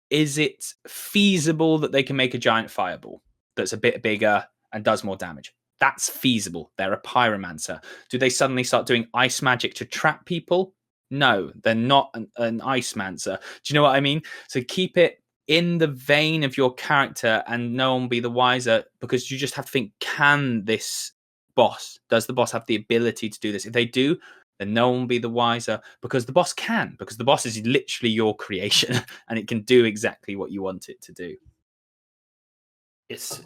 is it feasible that they can make a giant fireball that's a bit bigger and does more damage? That's feasible. They're a pyromancer. Do they suddenly start doing ice magic to trap people? No, they're not an ice mancer. Do you know what I mean? So keep it in the vein of your character and no one will be the wiser, because you just have to think, can this boss, does the boss have the ability to do this? If they do, then no one will be the wiser, because the boss can, because the boss is literally your creation and it can do exactly what you want it to do. It's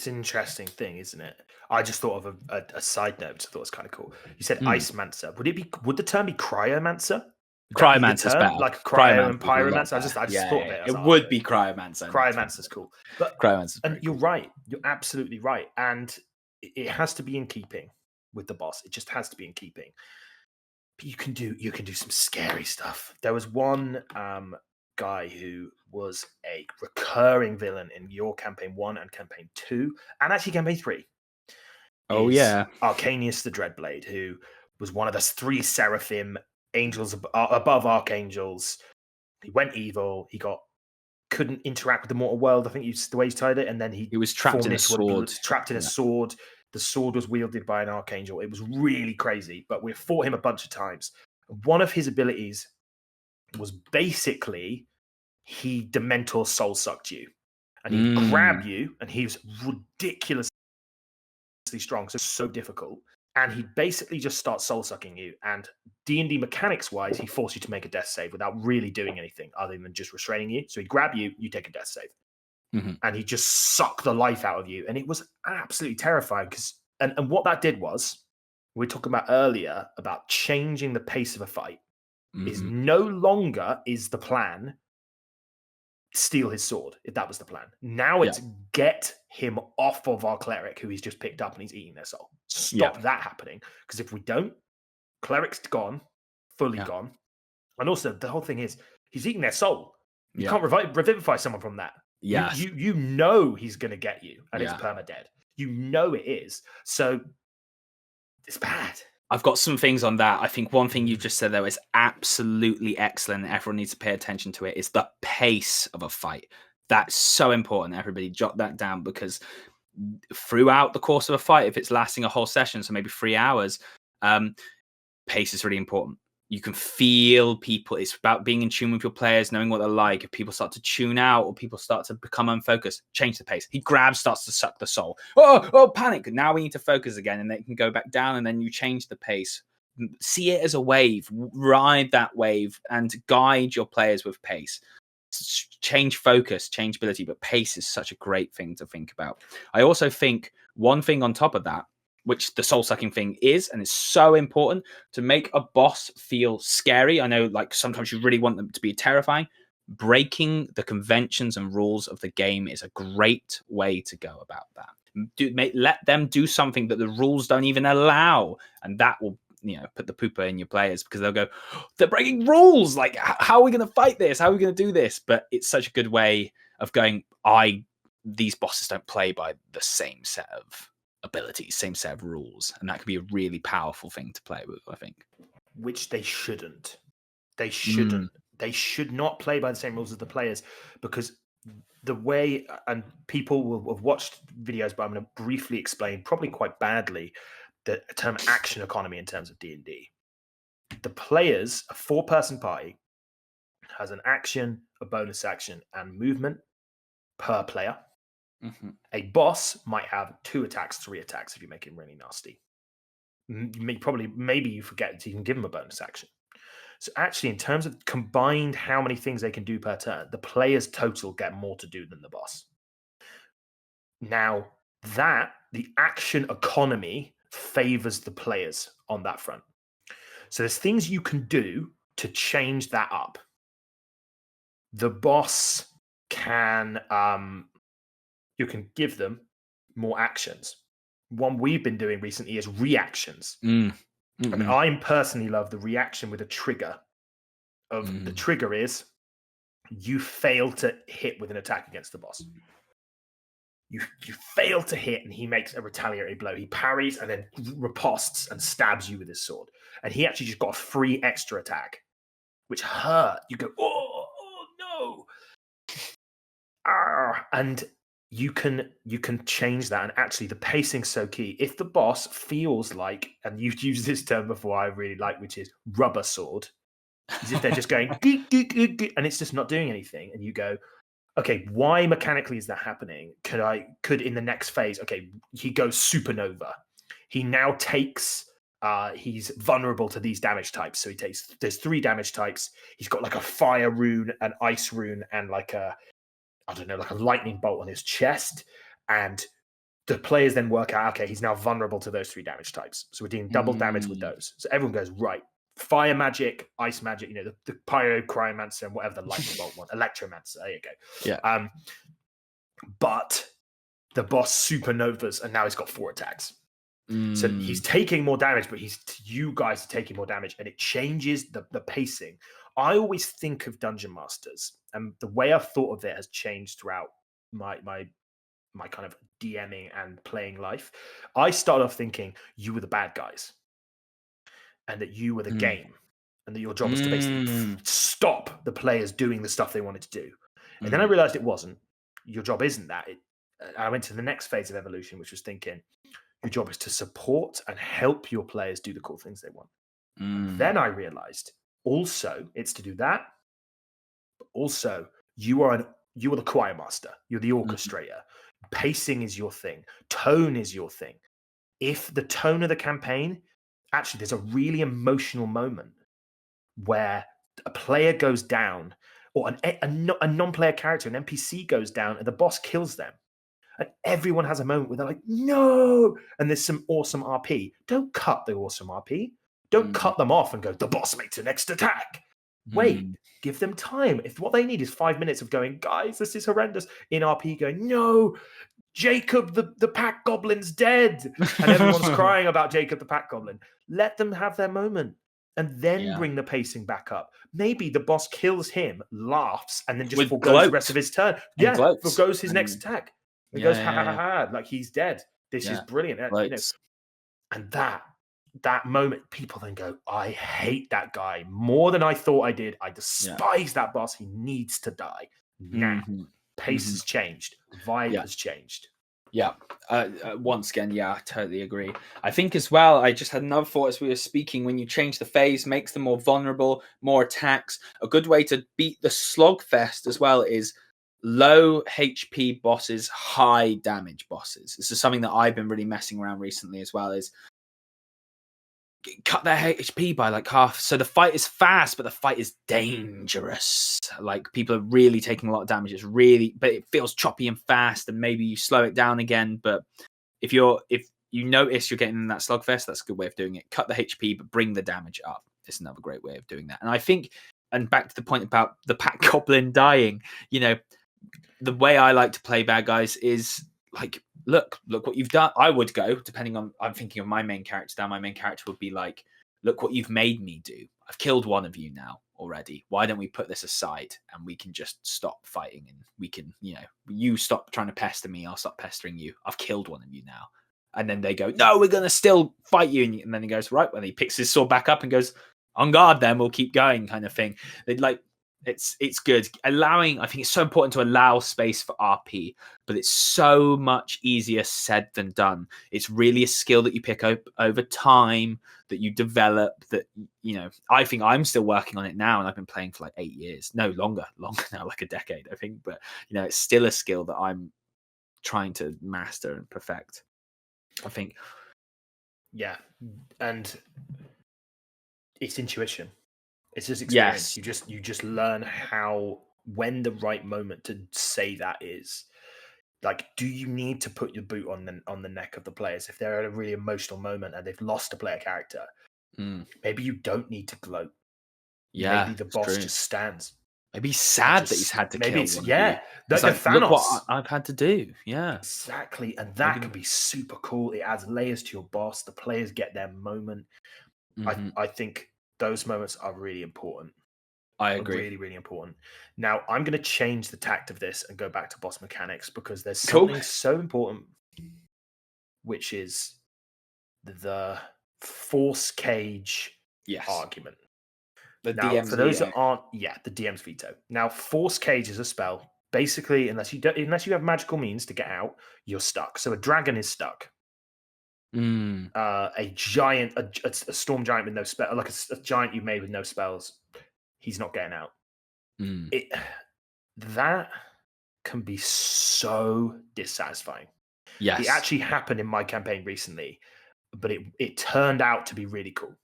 an interesting thing, isn't it? I just thought of a side note. I thought it was kind of cool. You said ice mancer. Would the term be cryomancer? Cryomancer's better. Like cryo and pyromancer. I just thought of it. It would be cryomancer. Cryomancer's cool. But cryomancer's and you're right. You're absolutely right. And it has to be in keeping with the boss. It just has to be in keeping. But you can do some scary stuff. There was one guy who was a recurring villain in your campaign 1 and campaign 2, and actually campaign 3. Oh yeah, Arcanius the Dreadblade, who was one of the 3 seraphim angels above archangels. He went evil. He couldn't interact with the mortal world. I think the way he's tied it, and then he was trapped in a sword. Trapped in a sword. The sword was wielded by an archangel. It was really crazy, but we fought him a bunch of times. One of his abilities was basically he Dementor soul sucked you, and he'd grab you, and he was ridiculously strong, so difficult, and he'd basically just start soul sucking you. And D&D mechanics wise, he forced you to make a death save without really doing anything other than just restraining you. So he'd grab you, you take a death save. And he just sucked the life out of you, and it was absolutely terrifying. Because and what that did was, we were talking about earlier about changing the pace of a fight. Is no longer is the plan steal his sword, if that was the plan. Now it's get him off of our cleric who he's just picked up and he's eating their soul. Stop that happening, because if we don't, cleric's gone, fully gone, and also the whole thing is he's eating their soul. You can't revivify someone from that. Yeah, you know he's going to get you, and it's permadead. You know it is. So it's bad. I've got some things on that. I think one thing you just said, though, is absolutely excellent. Everyone needs to pay attention to it. Is the pace of a fight. That's so important. Everybody jot that down, because throughout the course of a fight, if it's lasting a whole session, so maybe 3 hours, pace is really important. You can feel people. It's about being in tune with your players, knowing what they're like. If people start to tune out or people start to become unfocused, change the pace. He grabs, starts to suck the soul. Oh, panic. Now we need to focus again, and they can go back down, and then you change the pace. See it as a wave. Ride that wave and guide your players with pace. Change focus, change ability, but pace is such a great thing to think about. I also think one thing on top of that, which the soul-sucking thing is, and it's so important, to make a boss feel scary. I know, like, sometimes you really want them to be terrifying. Breaking the conventions and rules of the game is a great way to go about that. Let them do something that the rules don't even allow, and that will, put the pooper in your players, because they'll go, they're breaking rules. Like, how are we going to fight this? How are we going to do this? But it's such a good way of going, these bosses don't play by the same set of abilities, same set of rules, and that could be a really powerful thing to play with, I think. Which they shouldn't. They shouldn't. They should not play by the same rules as the players, because the way, and people will have watched videos, but I'm going to briefly explain, probably quite badly, the term action economy in terms of D&D. The players, a 4-person party, has an action, a bonus action, and movement per player. A boss might have 2 attacks, 3 attacks if you make him really nasty. Maybe you forget to even give him a bonus action. So actually, in terms of combined how many things they can do per turn, the players total get more to do than the boss. Now, the action economy favors the players on that front. So there's things you can do to change that up. The boss can you can give them more actions. One we've been doing recently is reactions. Mm. And I personally love the reaction with a trigger. The trigger is you fail to hit with an attack against the boss. You fail to hit, and he makes a retaliatory blow. He parries and then riposts and stabs you with his sword. And he actually just got a free extra attack, which hurt. You go, oh no. And you can change that. And actually, the pacing's so key. If the boss feels like, and you've used this term before, I really like, which is rubber sword, as if they're just going, and it's just not doing anything. And you go, okay, why mechanically is that happening? Could in the next phase, okay, he goes supernova. He now takes, he's vulnerable to these damage types. So there's 3 damage types. He's got like a fire rune, an ice rune, and like a lightning bolt on his chest. And the players then work out, okay, he's now vulnerable to those 3 damage types. So we're doing double damage with those. So everyone goes, right, fire magic, ice magic, the pyro, cryomancer, and whatever the lightning bolt one, electromancer. There you go. Yeah. But the boss supernovas, and now he's got 4 attacks. So he's taking more damage, but you guys are taking more damage, and it changes the pacing. I always think of Dungeon Masters, and the way I've thought of it has changed throughout my kind of DMing and playing life. I started off thinking you were the bad guys, and that you were the game, and that your job was to basically stop the players doing the stuff they wanted to do. And then I realized it wasn't. Your job isn't that. I went to the next phase of evolution, which was thinking your job is to support and help your players do the cool things they want. Then I realized also it's to do that, but also you are the choir master. You're the orchestrator. Pacing is your thing. Tone is your thing. If the tone of the campaign, actually, there's a really emotional moment where a player goes down, or a non-player character, an NPC goes down, and the boss kills them. And everyone has a moment where they're like, no! And there's some awesome RP. Don't cut the awesome RP. Don't cut them off and go, the boss makes the next attack. Wait, give them time. If what they need is 5 minutes of going, guys, this is horrendous, in RP going, no, Jacob the Pack Goblin's dead. And everyone's crying about Jacob the Pack Goblin. Let them have their moment. And then bring the pacing back up. Maybe the boss kills him, laughs, and then just forgoes the rest of his turn. Forgoes his next attack. He goes, ha, ha, ha, ha, like he's dead. This is brilliant. And that moment, people then go, I hate that guy more than I thought I did. I despise that boss. He needs to die. Now, pace has changed. Vibe has changed. Yeah. Once again, I totally agree. I think as well, I just had another thought as we were speaking, when you change the phase, makes them more vulnerable, more attacks. A good way to beat the slogfest as well is low HP bosses, high damage bosses. This is something that I've been really messing around recently as well, is cut their HP by like half. So the fight is fast, but the fight is dangerous. Like people are really taking a lot of damage. But it feels choppy and fast, and maybe you slow it down again. But if you notice you're getting in that slugfest, that's a good way of doing it. Cut the HP, but bring the damage up. It's another great way of doing that. And I think, and back to the point about the Pack Goblin dying, the way I like to play bad guys is like, look what you've done. I would go, depending on, I'm thinking of my main character now. My main character would be like, look what you've made me do. I've killed one of you now already. Why don't we put this aside and we can just stop fighting, and we can, you stop trying to pester me, I'll stop pestering you. I've killed one of you now. And then they go, no, we're going to still fight you. And then he goes, right, when he picks his sword back up and goes, on guard, then we'll keep going, kind of thing. They'd like, it's good. I think it's so important to allow space for RP, but it's so much easier said than done. It's really a skill that you pick up over time, that you develop, that, I think I'm still working on it now, and I've been playing for like 8 years. No, longer now, like a decade, I think. But, it's still a skill that I'm trying to master and perfect, I think. Yeah. And it's intuition. It's just experience. Yes. You just learn when the right moment to say that is. Like, do you need to put your boot on the neck of the players if they're at a really emotional moment and they've lost a player character? Maybe you don't need to gloat. Yeah, maybe the boss just stands. Maybe he's sad that he's had to maybe kill it's one of yeah. you. The It's like, Thanos. look what I've had to do. Yeah, exactly, and that Maybe- can be super cool. It adds layers to your boss. The players get their moment. Mhm. I think those moments are really important. I agree. Really, really important. Now, I'm going to change the tact of this and go back to boss mechanics because there's Cool. something so important, which is the force cage Yes. argument. The Now, DM's for those veto. that aren't, the DM's veto. Now, force cage is a spell. Basically, unless you have magical means to get out, you're stuck. So a dragon is stuck. Mm. A giant, a storm giant with no spell, like a giant you made with no spells, he's not getting out. Mm. That can be so dissatisfying. Yes. It actually happened in my campaign recently, but it turned out to be really cool.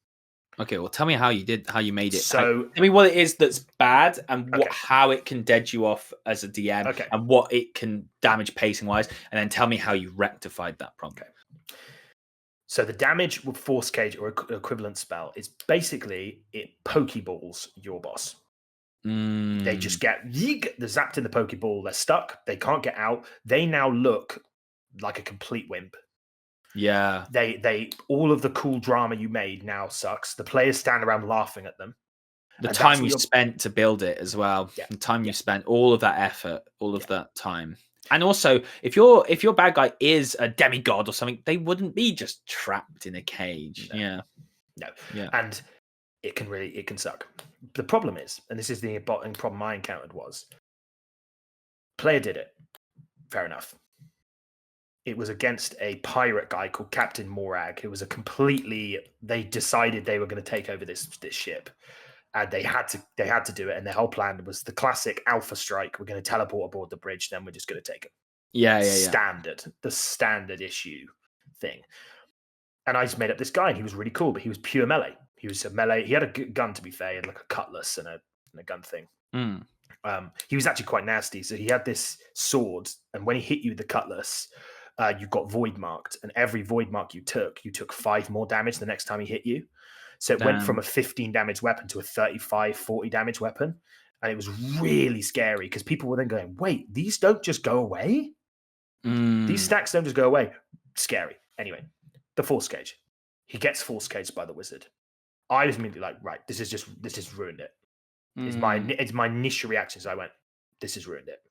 Okay, well, tell me how you made it. So, tell me what it is that's bad and Okay. how it can dead you off as a DM, Okay. and what it can damage pacing wise, and then tell me how you rectified that problem. Okay. So the damage with force cage or equivalent spell is basically it pokeballs your boss. They just get they're zapped in the pokeball. They're stuck. They can't get out. They now look like a complete wimp. Yeah. They all of the cool drama you made now sucks. The players stand around laughing at them. The And time that's you what spent to build it as well. Yeah. The time you spent, all of that effort, all of that time. And also, if your bad guy is a demigod or something, they wouldn't be just trapped in a cage. No. Yeah. And it can suck. The problem is, and this is the important problem I encountered, was player did it. Fair enough. It was against a pirate guy called Captain Morag, who was they decided they were going to take over this ship. And they had to do it, and their whole plan was the classic Alpha Strike. We're going to teleport aboard the bridge, then we're just going to take it. Yeah. The standard issue thing. And I just made up this guy, and he was really cool, but he was pure melee. He was a melee. He had a gun, to be fair. He had like a cutlass and a gun thing. He was actually quite nasty. So he had this sword, and when he hit you with the cutlass, you got void marked, and every void mark you took 5 more damage the next time he hit you. So it went from a 15 damage weapon to a 35, 40 damage weapon. And it was really scary because people were then going, wait, these don't just go away? These stacks don't just go away. Scary. Anyway, the force cage. He gets force caged by the wizard. I was immediately like, right, this has ruined it. It's my initial reaction. So I went, this has ruined it.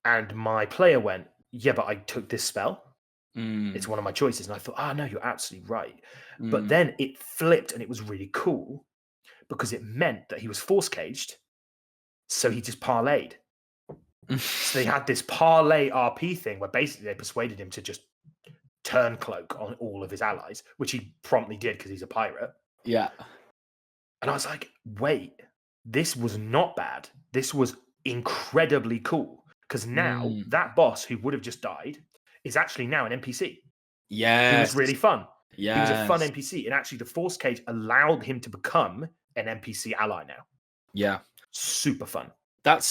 And my player went, yeah, but I took this spell. It's one of my choices. And I thought, no, you're absolutely right. But then it flipped, and it was really cool because it meant that he was force caged. So he just parlayed. So they had this parlay RP thing where basically they persuaded him to just turn cloak on all of his allies, which he promptly did because he's a pirate. Yeah. And I was like, wait, this was not bad. This was incredibly cool because now that boss who would have just died is actually now an NPC. Yeah. He was really fun. Yeah. He was a fun NPC. And actually the force cage allowed him to become an NPC ally now. Yeah. Super fun. That's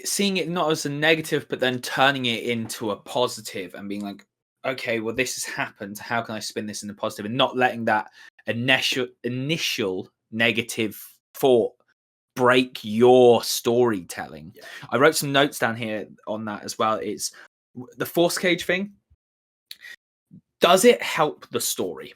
seeing it not as a negative, but then turning it into a positive and being like, okay, well, this has happened. How can I spin this in a positive? And not letting that initial negative thought break your storytelling. Yeah. I wrote some notes down here on that as well. It's the force cage thing. Does it help the story?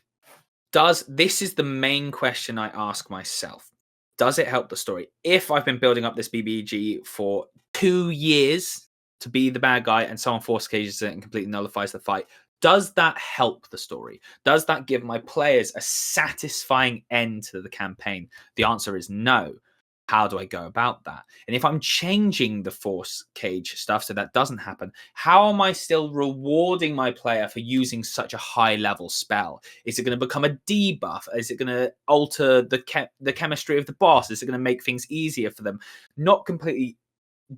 This is the main question I ask myself. Does it help the story? If I've been building up this BBG for 2 years to be the bad guy and someone force cages it and completely nullifies the fight, does that help the story? Does that give my players a satisfying end to the campaign? The answer is no. How do I go about that? And if I'm changing the force cage stuff so that doesn't happen, how am I still rewarding my player for using such a high level spell? Is it going to become a debuff? Is it going to alter the chemistry of the boss? Is it going to make things easier for them? Not completely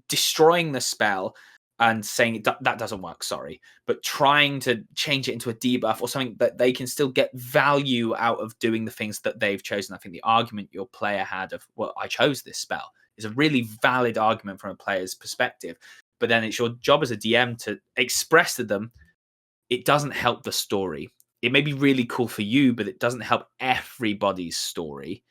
destroying the spell and saying that doesn't work, sorry, but trying to change it into a debuff or something that they can still get value out of doing the things that they've chosen. I think the argument your player had of, well, I chose this spell is a really valid argument from a player's perspective. But then it's your job as a DM to express to them, it doesn't help the story. It may be really cool for you, but it doesn't help everybody's story.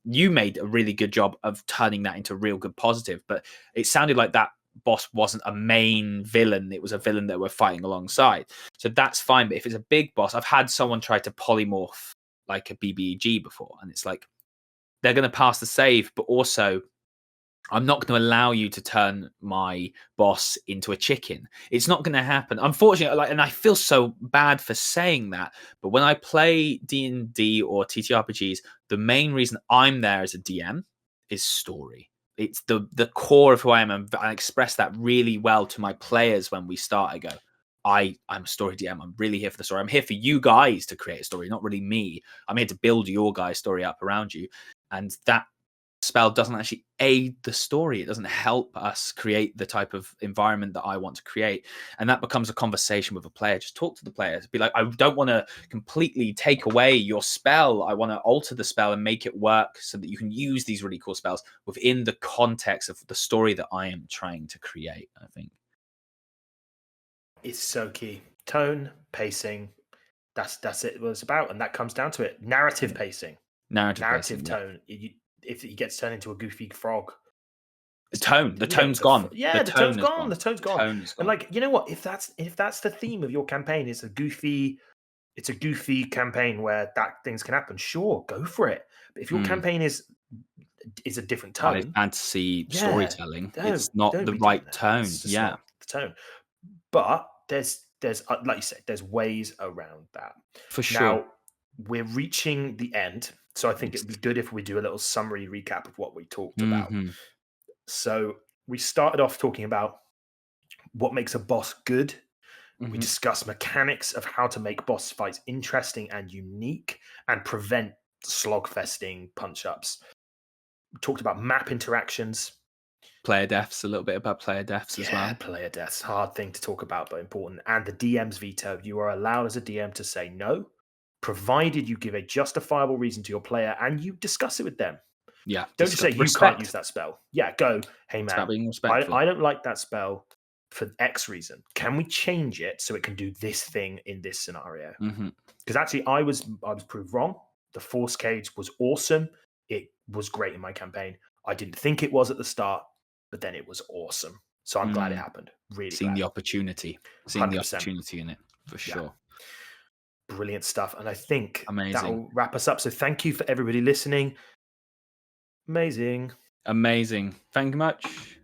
You made a really good job of turning that into a real good positive, but it sounded like that boss wasn't a main villain. It was a villain that we're fighting alongside. So that's fine. But if it's a big boss, I've had someone try to polymorph like a BBEG before, and it's like they're going to pass the save, but also I'm not going to allow you to turn my boss into a chicken. It's not going to happen. Unfortunately, and I feel so bad for saying that, but when I play D&D or TTRPGs, the main reason I'm there as a DM is story. It's the core of who I am, and I express that really well to my players when we start. I go, I'm a story DM. I'm really here for the story. I'm here for you guys to create a story, not really me. I'm here to build your guys' story up around you. And that spell doesn't actually aid the story. It doesn't help us create the type of environment that I want to create. And that becomes a conversation with a player. Just talk to the players. Be like, I don't want to completely take away your spell. I want to alter the spell and make it work so that you can use these really cool spells within the context of the story that I am trying to create, I think. It's so key. Tone, pacing, that's it what it's about. And that comes down to it. Narrative pacing. Narrative pacing, tone. Yeah. If he gets turned into a goofy frog, the tone's gone. Yeah, the tone's gone. The tone's gone. And like, you know what? If that's the theme of your campaign, it's a goofy campaign where that things can happen. Sure, go for it. But if your campaign is a different tone, fantasy storytelling, it's not the right tone. Yeah, the tone. But there's like you said, there's ways around that. For sure. Now we're reaching the end. So I think it'd be good if we do a little summary recap of what we talked about. So we started off talking about what makes a boss good. We discussed mechanics of how to make boss fights interesting and unique and prevent slogfesting punch-ups. We talked about map interactions. Player deaths, a little bit about player deaths as well. Player deaths, hard thing to talk about, but important. And the DM's veto. You are allowed as a DM to say no, provided you give a justifiable reason to your player and you discuss it with them. Yeah. Don't just say you can't use that spell. Yeah, go, hey man, I don't like that spell for X reason. Can we change it so it can do this thing in this scenario? Because actually I was proved wrong. The Force Cage was awesome. It was great in my campaign. I didn't think it was at the start, but then it was awesome. So I'm glad it happened. Really seeing the opportunity. Seeing 100%. The opportunity in it, for sure. Yeah. Brilliant stuff. And I think that'll wrap us up. So thank you for everybody listening. Amazing. Thank you much.